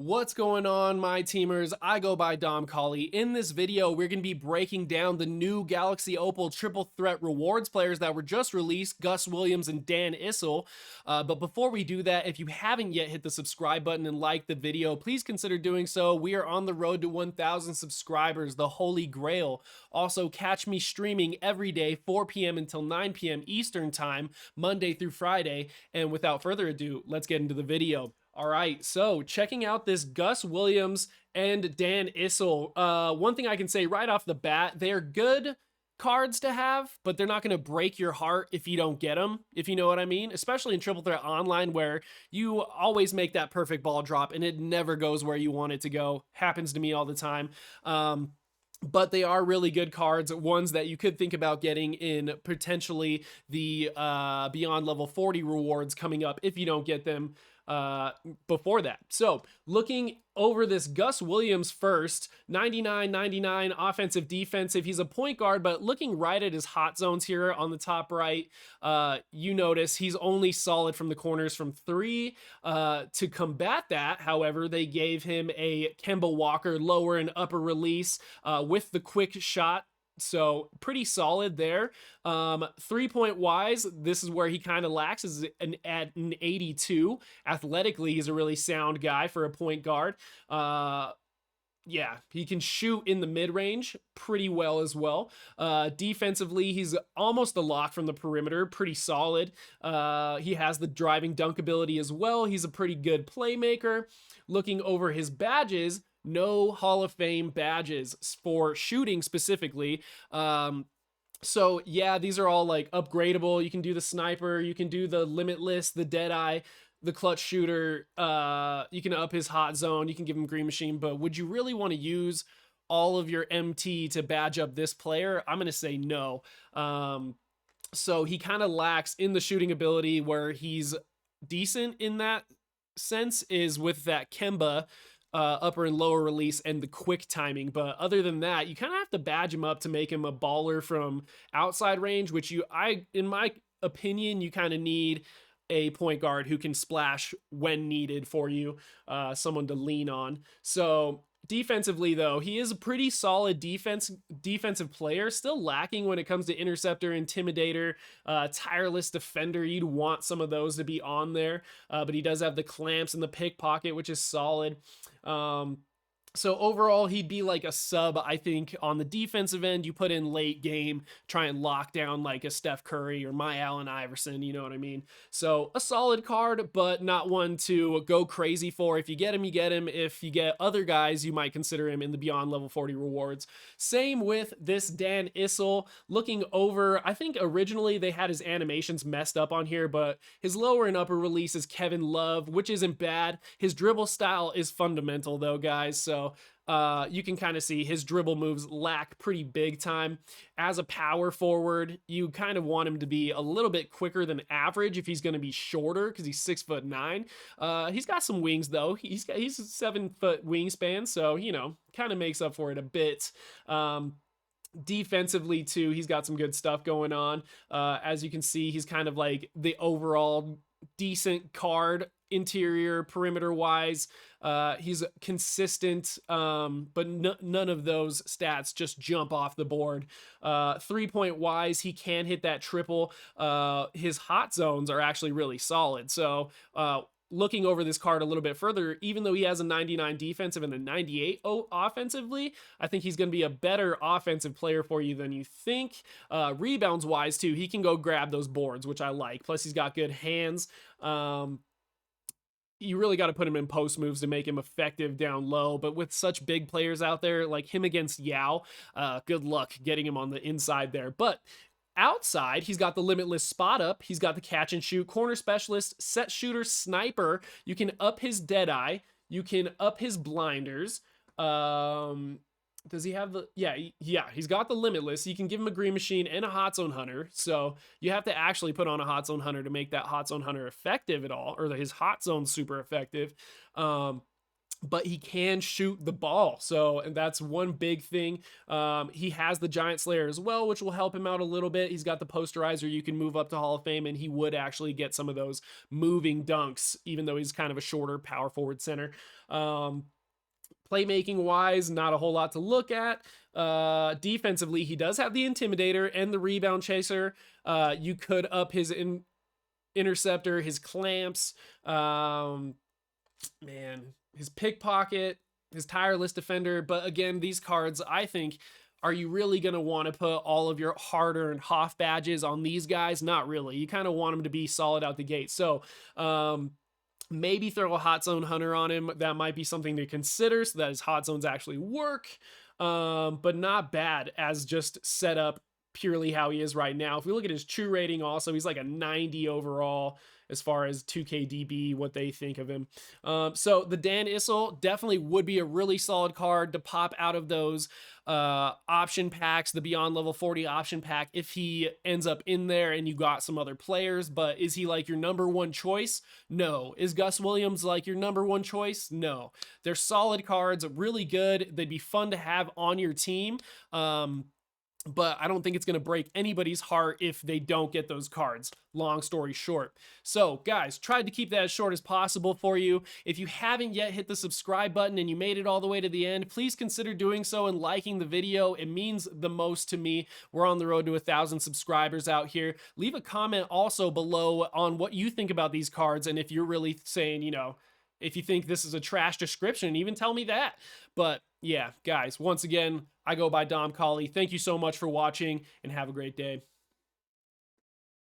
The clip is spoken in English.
What's going on, my teamers? I go by Dom Colley. In this video, we're going to be breaking down the new Galaxy Opal Triple Threat Rewards players that were just released, Gus Williams and Dan Issel. But before we do that, if you haven't yet hit the subscribe button and like the video, please consider doing so. We are on the road to 1,000 subscribers, the holy grail. Also, catch me streaming every day, 4 p.m. until 9 p.m. Eastern Time, Monday through Friday. And without further ado, let's get into the video. All right, so checking out this Gus Williams and Dan Issel. One thing I can say right off the bat, they're good cards to have, but they're not going to break your heart if you don't get them, if you know what I mean, especially in Triple Threat Online where you always make that perfect ball drop and it never goes where you want it to go. Happens to me all the time. But they are really good cards, ones that you could think about getting in potentially the Beyond Level 40 rewards coming up if you don't get them before that. So looking over this Gus Williams first, 99, 99, offensive, defensive. He's a point guard, but looking right at his hot zones here on the top right, you notice he's only solid from the corners from three. To combat that, however, they gave him a Kemba Walker lower and upper release with the quick shot. So pretty solid there. 3-point wise, this is where he kind of lacks, is at an 82. Athletically, he's a really sound guy for a point guard. Yeah, he can shoot in the mid-range pretty well as well. Defensively, he's almost a lock from the perimeter, pretty solid. He has the driving dunk ability as well. He's a pretty good playmaker. Looking over his badges, no Hall of Fame badges for shooting specifically. So yeah, these are all like upgradable. You can do the sniper, you can do the limitless, the deadeye, the clutch shooter. You can up his hot zone, you can give him green machine, but would you really want to use all of your MT to badge up this player? I'm going to say no. So he kind of lacks in the shooting ability. Where he's decent in that sense is with that Kemba upper and lower release and the quick timing. But other than that, you kind of have to badge him up to make him a baller from outside range, which in my opinion, you kind of need a point guard who can splash when needed for you, someone to lean on. So defensively, though, he is a pretty solid defensive player, still lacking when it comes to interceptor, intimidator, tireless defender. You'd want some of those to be on there, but he does have the clamps and the pickpocket, which is solid. So overall, he'd be like a sub, I think, on the defensive end. You put in late game, try and lock down like a Steph Curry or my Allen Iverson, you know what I mean? So a solid card, but not one to go crazy for. If you get him, you get him. If you get other guys, you might consider him in the Beyond Level 40 rewards. Same with this Dan Issel. Looking over, I think originally they had his animations messed up on here, but his lower and upper release is Kevin Love, which isn't bad. His dribble style is fundamental though, guys. So you can kind of see his dribble moves lack pretty big time. As a power forward, you kind of want him to be a little bit quicker than average if he's going to be shorter, because he's 6'9". He's got some wings though. He's a 7-foot wingspan, so you know, kind of makes up for it a bit. Defensively too, he's got some good stuff going on. As you can see, he's kind of like the overall decent card interior perimeter wise. He's consistent, but none of those stats just jump off the board. 3-point wise, he can hit that triple. His hot zones are actually really solid. So looking over this card a little bit further, even though he has a 99 defensive and a 98 offensively, I think he's going to be a better offensive player for you than you think. Rebounds wise too, he can go grab those boards, which I like. Plus he's got good hands. You really got to put him in post moves to make him effective down low. But with such big players out there, like him against Yao, good luck getting him on the inside there. But outside, he's got the limitless spot up. He's got the catch and shoot, corner specialist, set shooter, sniper. You can up his deadeye. You can up his blinders. Does he have the, yeah, he's got the limitless. You can give him a green machine and a hot zone hunter. So you have to actually put on a hot zone hunter to make that hot zone hunter effective at all, or his hot zone super effective. but he can shoot the ball. So, and that's one big thing. He has the Giant Slayer as well, which will help him out a little bit. He's got the posterizer. You can move up to Hall of Fame, and he would actually get some of those moving dunks, even though he's kind of a shorter power forward center. Playmaking wise, not a whole lot to look at. Defensively, he does have the Intimidator and the Rebound Chaser. You could up his interceptor, his clamps. Man, his pickpocket, his tireless defender. But again, these cards, I think, are you really going to want to put all of your hard-earned Hoff badges on these guys? Not really. You kind of want them to be solid out the gate. So, maybe throw a Hot Zone Hunter on him. That might be something to consider so that his Hot Zones actually work. But not bad as just set up purely how he is right now. If we look at his true rating also, he's like a 90 overall as far as 2KDB, what they think of him. So the Dan Issel definitely would be a really solid card to pop out of those option packs, the Beyond Level 40 option pack, if he ends up in there and you got some other players. But is he like your number one choice? No. Is Gus Williams like your number one choice? No. They're solid cards, really good. They'd be fun to have on your team. But I don't think it's going to break anybody's heart if they don't get those cards. Long story short. So guys, tried to keep that as short as possible for you. If you haven't yet hit the subscribe button and you made it all the way to the end, please consider doing so and liking the video. It means the most to me. We're on the road to 1,000 subscribers out here. Leave a comment also below on what you think about these cards, and if you're really saying, you know, if you think this is a trash description, even tell me that. But yeah, guys, once again, I go by Dom Colley. Thank you so much for watching, and have a great day.